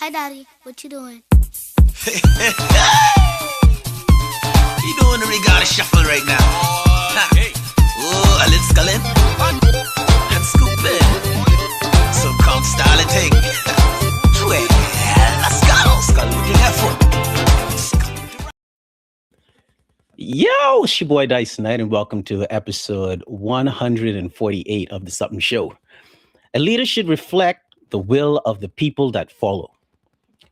Hi, Daddy. What you doing? You doing the regatta shuffle right now? Oh, a little scullin' and scoopin'. Some count style and take. Well, let's go. Skull looking at foot. Yo, it's your boy Dice Knight, and welcome to episode 148 of the Sup'm Show. A leader should reflect the will of the people that follow.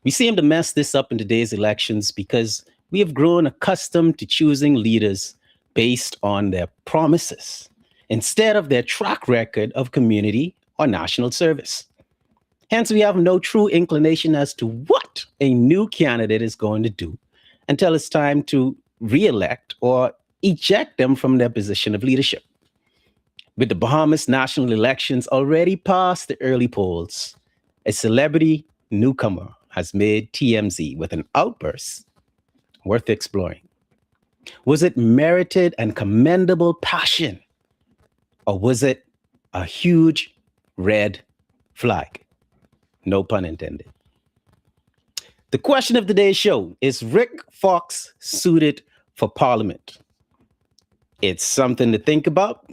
We seem to mess this up in today's elections because we have grown accustomed to choosing leaders based on their promises instead of their track record of community or national service. Hence, we have no true inclination as to what a new candidate is going to do until it's time to reelect or eject them from their position of leadership. With the Bahamas national elections already past the early polls, a celebrity newcomer has made TMZ with an outburst worth exploring. Was it merited and commendable passion, or was it a huge red flag? No pun intended. The question of today's show is Rick Fox suited for Parliament? It's something to think about.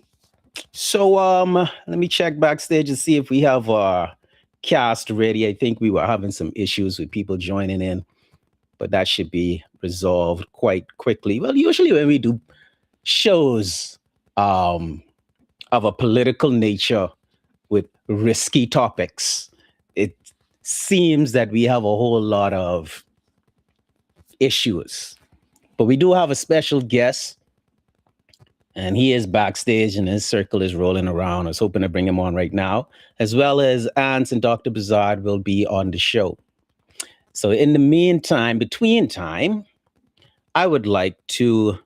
So let me check backstage and see if we have our cast ready. I think we were having some issues with people joining in, but that should be resolved quite quickly. Well, usually when we do shows of a political nature with risky topics, it seems that we have a whole lot of issues. But we do have a special guest, and he is backstage and his circle is rolling around. I was hoping to bring him on right now, as well as Ants and Dr. Bizarre will be on the show. So in the meantime, between time, I would like to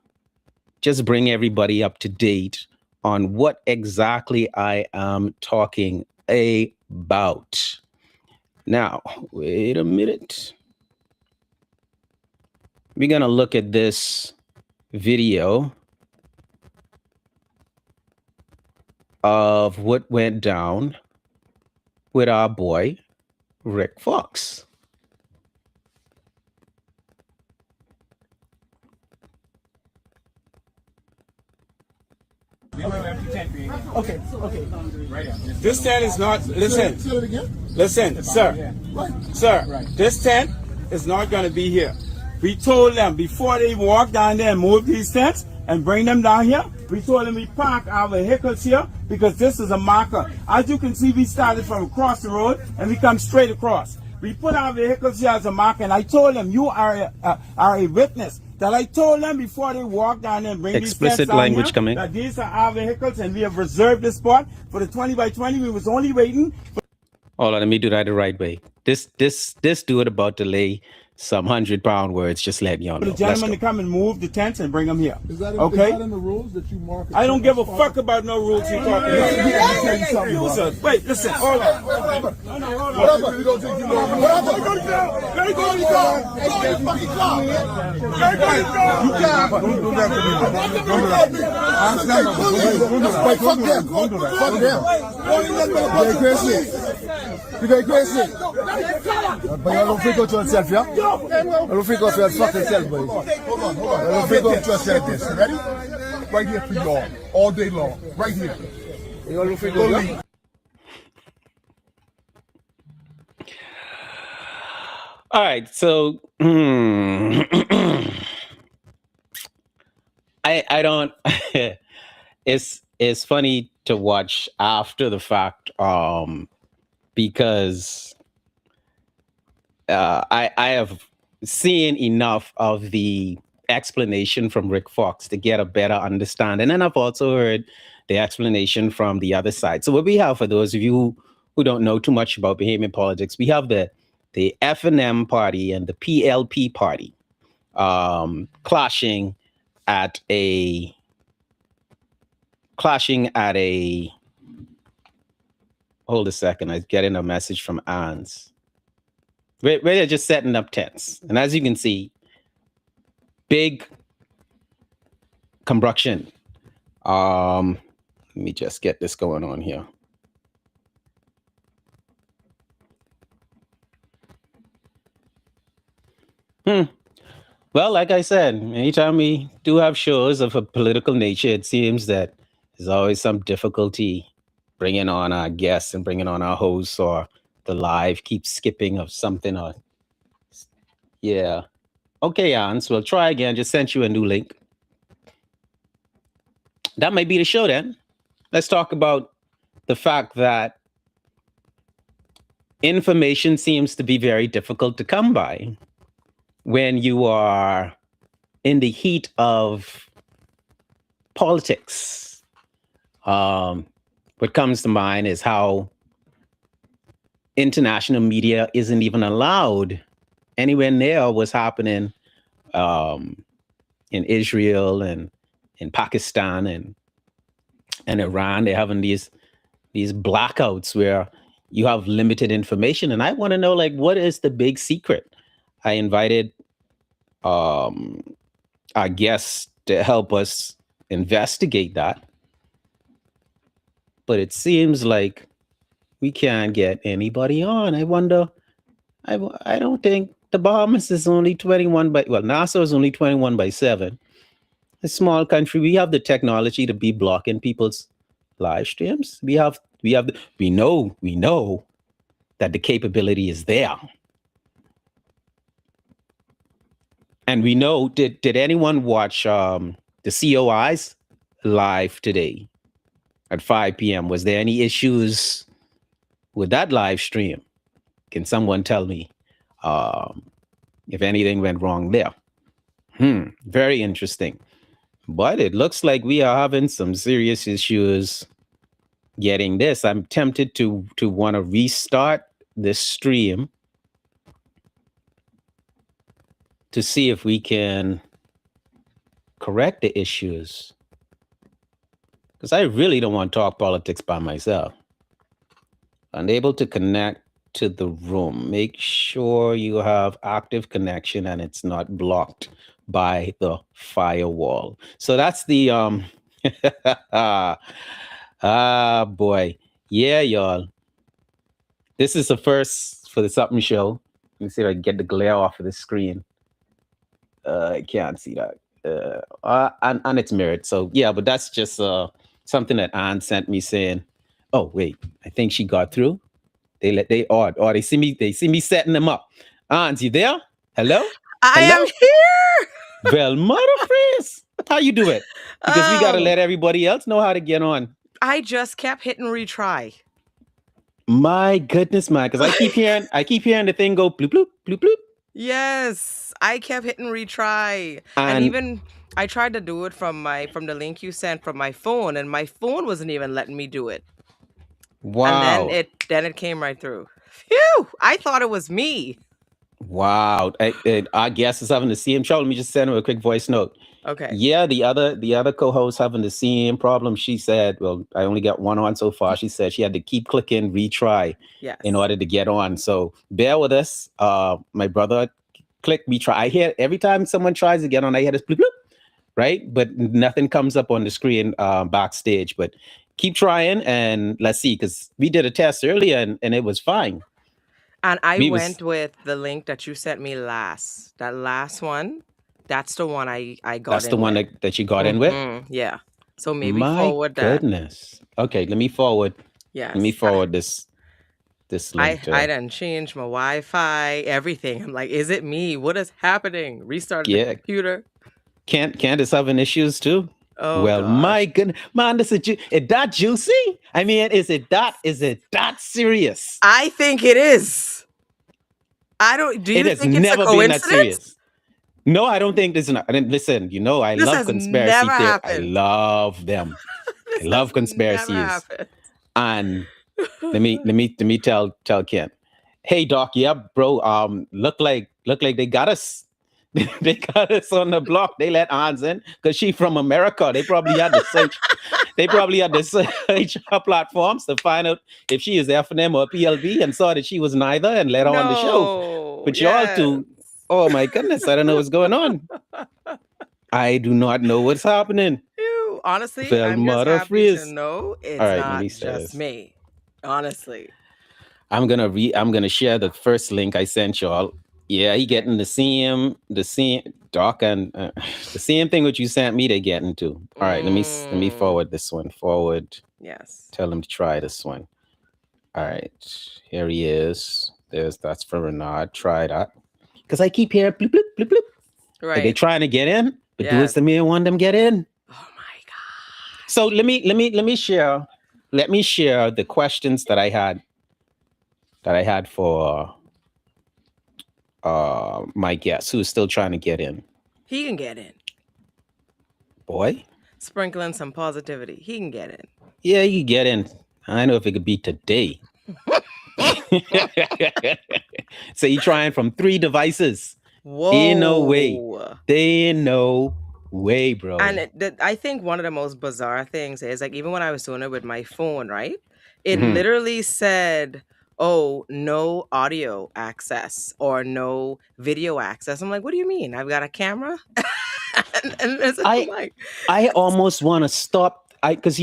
just bring everybody up to date on what exactly I am talking about. Now, wait a minute. We're going to look at this video of what went down with our boy, Rick Fox. Okay. This tent is not, listen, sir. This tent is not going to be here. We told them before they walk down there and move these tents and bring them down here, we told them we park our vehicles here because this is a marker. As you can see, we started from across the road and we come straight across. We put our vehicles here as a marker, and I told them you are a witness. That I told them before they walk down there and bring explicit these tents language here, coming. that these are our vehicles and we have reserved this spot for the 20 by 20. We was only waiting. Hold on, let me do that the right way. This dude about to lay some 100-pound words. Just let me on. For the gentleman to come and move the tents and bring them here. Is that okay? Is that in the rules that you mark? I don't give a fuck about no rules you're talking about. Wait, listen, hold on. You going crazy? But you don't freak out yourself, yeah? You don't freak out your fucking self, buddy. Hold on. You don't freak out yourself, this. Ready? Right here for y'all. All day long. Right here. You don't freak out yourself. All right, so I don't. It's funny to watch after the fact, because I have seen enough of the explanation from Rick Fox to get a better understanding, and I've also heard the explanation from the other side. So what we have, for those of you who don't know too much about Bahamian politics, we have the F&M party and the PLP party clashing at a hold a second, I'm getting a message from Ans. They're just setting up tents, and as you can see, big combustion. Let me just get this going on here. Well, like I said, anytime we do have shows of a political nature, it seems that there's always some difficulty bringing on our guests and bringing on our hosts, or the live keeps skipping of something. Or yeah, okay, Ans, we'll try again. Just sent you a new link. That might be the show then. Let's talk about the fact that information seems to be very difficult to come by when you are in the heat of politics. What comes to mind is how international media isn't even allowed anywhere near what's happening in Israel and in Pakistan and Iran. They're having these blackouts where you have limited information. And I want to know, like, what is the big secret? I invited our guests to help us investigate that. But it seems like we can't get anybody on. I wonder, I don't think the Bahamas is only 21 by, well, Nassau is only 21 by 7. A small country. We have the technology to be blocking people's live streams. We know that the capability is there. And we know, did anyone watch the COI's live today at 5 p.m.? Was there any issues with that live stream? Can someone tell me if anything went wrong there? Very interesting. But it looks like we are having some serious issues getting this. I'm tempted to want to restart this stream to see if we can correct the issues. Because I really don't want to talk politics by myself. Unable to connect to the room. Make sure you have active connection and it's not blocked by the firewall. So that's the boy. Yeah, y'all. This is the first for the Sup'm show. Let me see if I can get the glare off of the screen. I can't see that. And it's mirrored. So yeah, but that's just something that Ann sent me saying, oh wait, I think she got through. They see me setting them up. Ann, you there? Hello? I am here. Well, mother freeze. How you do it? Because we gotta let everybody else know how to get on. I just kept hitting retry. My goodness, man, because I keep hearing the thing go bloop bloop bloop bloop. Yes, I kept hitting retry, and even I tried to do it from the link you sent from my phone, and my phone wasn't even letting me do it. Wow. And then it came right through. Phew! I thought it was me. Wow. Our guest is having the same trouble. Let me just send her a quick voice note. Okay. Yeah, the other co-host having the same problem. She said, well, I only got one on so far. She said she had to keep clicking retry in order to get on. So bear with us. My brother click retry. I hear every time someone tries to get on, I hear this bloop bloop, right? But nothing comes up on the screen backstage. But keep trying and let's see, because we did a test earlier and it was fine. And I went with the link that you sent me last. That last one. That's the one I got. That's the one that you got in with? Yeah. So maybe My forward goodness. Okay, let me forward. Yeah. Let me forward this link. I done changed my Wi-Fi, everything. I'm like, is it me? What is happening? Restart the computer. Candace having issues too? Oh, well, gosh. my goodness. Man, is that juicy? I mean, is it that serious? I think it is. Do you think it's a coincidence? No, I don't think this is not. Listen, I love conspiracy theories. I love them. I love conspiracies. And let me tell Ken. Hey Doc, yeah, bro. Look like they got us. They got us on the block. They let Hans in because she's from America. They probably had to search. They probably had to search her platforms to find out if she is FNM or PLB and saw that she was neither and let her on the show. But y'all two. Oh my goodness, I don't know what's going on. I do not know what's happening. Honestly, I'm just happy to know it's not just me. Honestly. I'm gonna share the first link I sent y'all. Yeah, he getting the same doc and the same thing what you sent me. They getting to. All right, let me forward this one. Forward. Yes. Tell him to try this one. All right, here he is. That's for Renard. Try that. Because I keep hearing bloop bloop bloop bloop. Right. Like they trying to get in, but do Yes. it's the me want them get in. Oh my god. So let me share the questions that I had for my guest who's still trying to get in. He can get in. Boy. Sprinkling some positivity. He can get in. Yeah, he can get in. I don't know if it could be today. So you trying from 3 devices. Whoa. Ain't no way. There ain't no way, bro. And I think one of the most bizarre things is, like, even when I was doing it with my phone, right? It literally said, oh, no audio access or no video access. I'm like, what do you mean? I've got a camera? and I almost want to stop. Because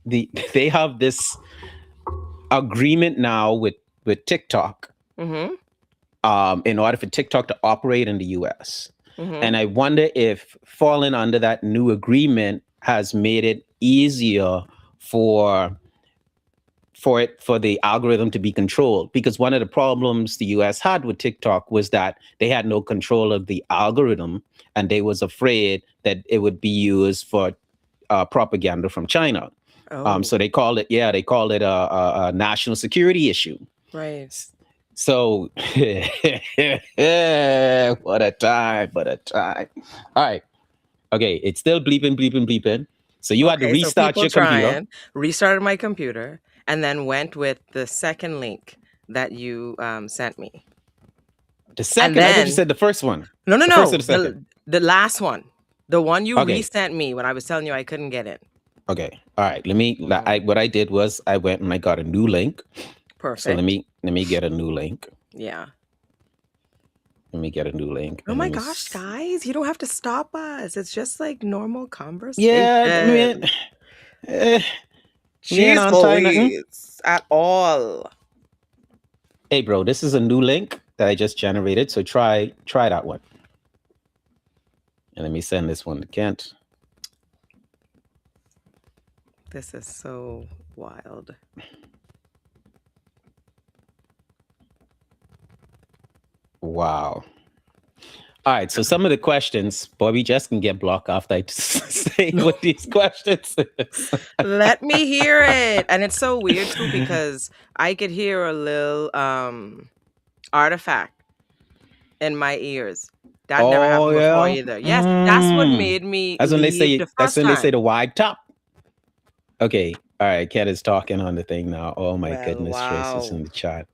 they have this agreement now with TikTok. In order for TikTok to operate in the US. And I wonder if falling under that new agreement has made it easier for the algorithm to be controlled. Because one of the problems the US had with TikTok was that they had no control of the algorithm, and they was afraid that it would be used for propaganda from China. So they called it a national security issue. Right. So, what a time. All right. Okay, it's still bleeping. So you had to restart your computer. Restarted my computer, and then went with the second link that you sent me. The second? I thought you said the first one. No. The first or the second? The last one. The one you resent me when I was telling you I couldn't get in. Okay. All right. What I did was I went and I got a new link. Perfect. So let me get a new link. Yeah. Let me get a new link. Oh my gosh, guys, you don't have to stop us. It's just like normal conversation. Yeah, Jeez, at all. Hey, bro, this is a new link that I just generated. So try that one. And let me send this one to Kent. This is so wild. Wow. All right, so some of the questions, Bobby just can get blocked after I say what these questions is. Let me hear it. And it's so weird too, because I could hear a little artifact in my ears. That never happened before either. Yes, that's what made me. That's when they say the wide top. Okay, all right. Kat is talking on the thing now. Oh my goodness gracious in the chat.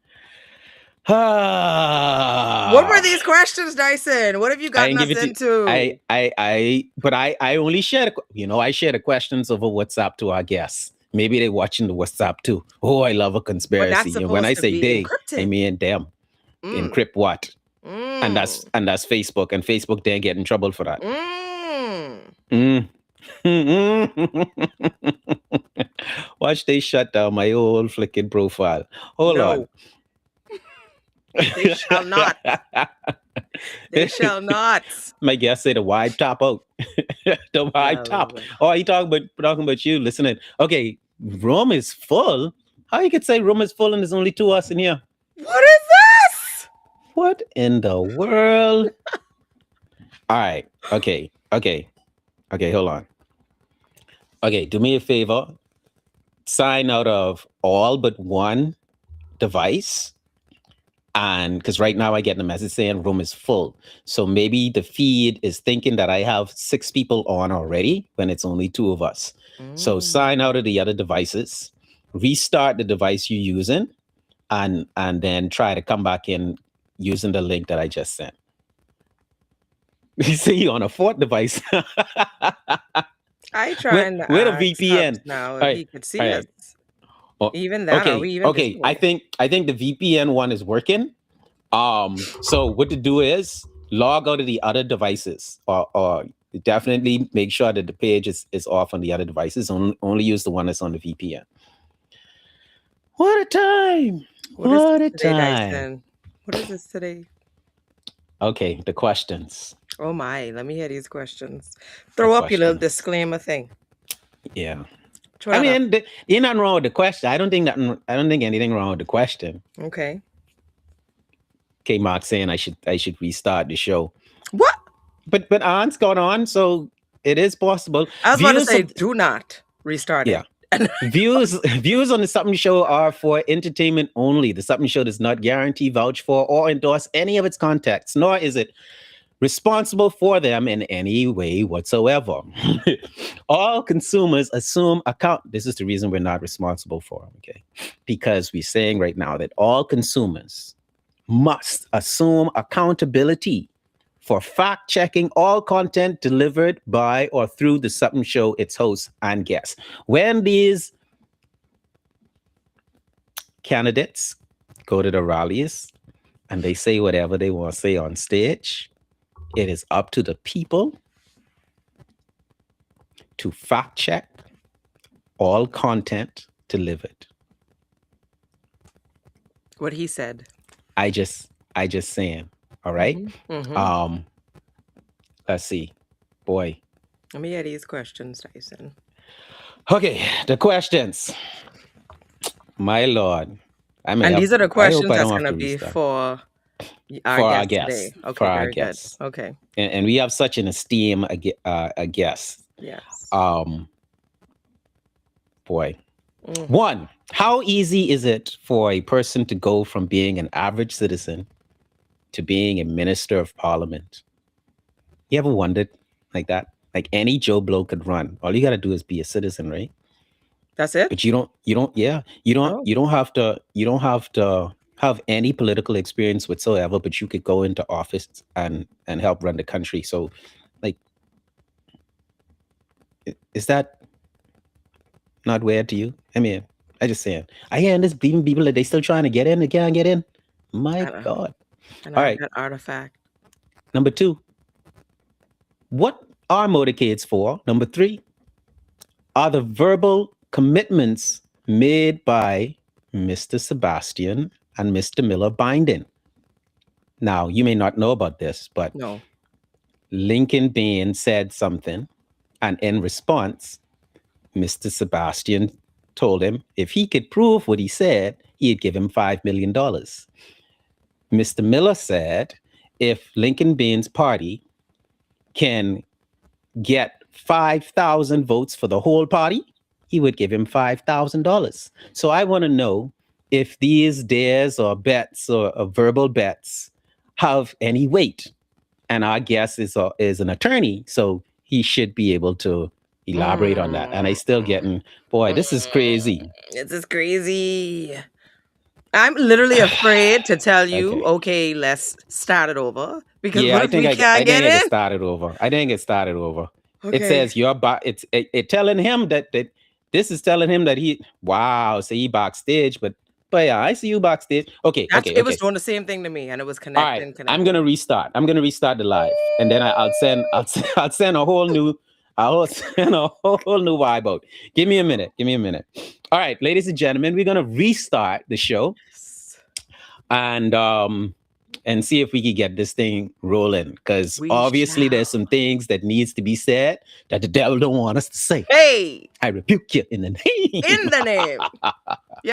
What were these questions, Dyson? What have you gotten us into? I only shared, I share the questions over WhatsApp to our guests. Maybe they're watching the WhatsApp too. Oh, I love a conspiracy. And when I say they, encrypted. I mean them. Encrypt what? And that's Facebook. And Facebook didn't get in trouble for that. Watch they shut down my old flicking profile. Hold on. They shall not. They shall not. My guest said the wide top out. The wide top. Oh, he talking about you. Listening. Okay, room is full. How you could say room is full and there's only 2 of us in here? What is this? What in the world? All right. Okay. Hold on. Okay, do me a favor. Sign out of all but one device. And because right now I get the message saying room is full. So maybe the feed is thinking that I have 6 people on already when it's only 2 of us. So sign out of the other devices, restart the device you're using, and then try to come back in using the link that I just sent. You see you on a 4th device. I trying to with a VPN. Now he could see us. Even that, okay, are we even okay. I think the VPN one is working. So what to do is log out of the other devices, or definitely make sure that the page is off on the other devices. Only use the one that's on the VPN. What a time! What a time! What is this today? Okay, the questions. Oh my, let me hear these questions. The Throw up your little questions. disclaimer thing. Yeah. Throw I that up. mean, you're not wrong with the question. I don't think anything wrong with the question. Okay. K Mark saying I should restart the show. What? But Aunt's gone on, so it is possible. I was about to Views say, of do not restart yeah. it. Views on the Sup'm Show are for entertainment only. The Sup'm Show does not guarantee, vouch for, or endorse any of its contacts, nor is it responsible for them in any way whatsoever. All consumers assume account. This is the reason we're not responsible for them, okay? Because we're saying right now that all consumers must assume accountability for fact checking all content delivered by or through the Sup'm Show, its hosts and guests. When these candidates go to the rallies and they say whatever they want to say on stage, it is up to the people to fact check all content delivered. What he said. I just saying, all right? Mm-hmm. Let's see. Boy. Let me hear these questions, Tyson. Okay, the questions. My Lord. And these are the questions that's going to be for our guest today. Okay, for our very guests. good. Okay. And we have such an esteem a guest. Yes. Boy. One, how easy is it for a person to go from being an average citizen to being a minister of parliament? You ever wondered like that? Like any Joe Blow could run. All you got to do is be a citizen, right? That's it. But you don't have to have any political experience whatsoever, but you could go into office and help run the country. So like, is that not weird to you? I mean, I just saying. I hear this even people that they still trying to get in, they can't get in. My God. All right. That artifact. Number 2. What are motorcades for? Number 3. Are the verbal commitments made by Mr. Sebastian and Mr. Miller binding? Now, you may not know about this, but no. Lincoln Bain said something, and in response, Mr. Sebastian told him if he could prove what he said, he'd give him $5 million. Mr. Miller said if Lincoln Bain's party can get 5,000 votes for the whole party, he would give him $5,000. So I want to know if these dares or bets or verbal bets have any weight. And our guest is an attorney, so he should be able to elaborate on that. And I still getting, boy, this is crazy. This is crazy. I'm literally afraid to tell you, okay, let's start it over. Because yeah, what if we can't get it? Started over. I think it started over. Okay. It says it's telling him that this is telling him that so he backstage, but yeah, I see you backstage. Okay. It was doing the same thing to me, and it was connecting. All right, I'm gonna restart the live, and then I'll send a whole new vibe out. Give me a minute. All right, ladies and gentlemen, we're gonna restart the show, and see if we can get this thing rolling. Because obviously there's some things that needs to be said that the devil don't want us to say. Hey, I rebuke you in the name. In the name.